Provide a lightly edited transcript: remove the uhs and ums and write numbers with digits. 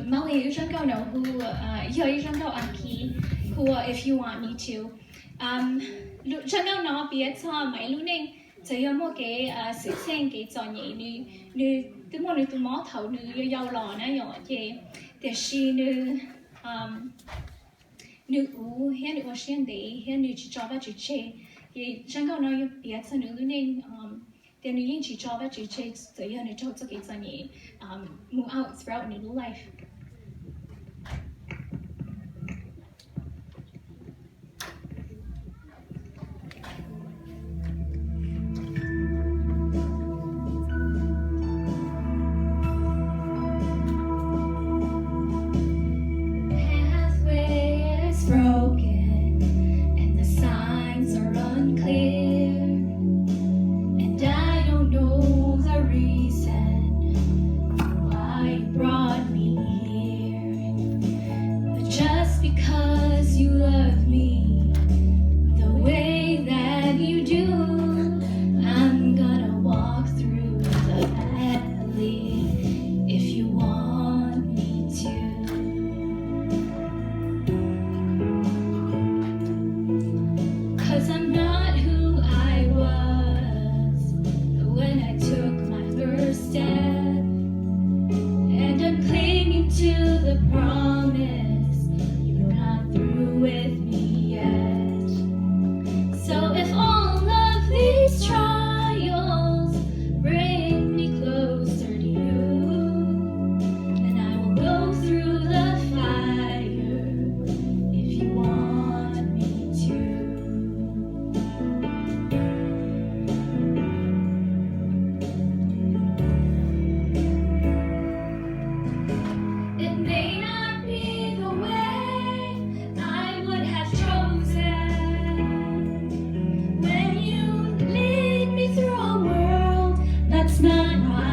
Molly, you don't know who, you don't know Aki, who, if you want me to. Chẳng đâu nó biết sao mấy lúc này chỉ có một cái sự sen cái trò nhảy như cái món này tụi nó thấu như giàu lò nó nhỏ chị,แต่是như u hiện như ocean đấy hiện như chỉ cho vào chữ chế, thì chẳng đâu nó biết sao như lúc nàyแต่nhưยิ่งchỉ cho vào chữ chế chỉ hiện như cho cái trò nhảy move out sprout in new life. Through the fire. no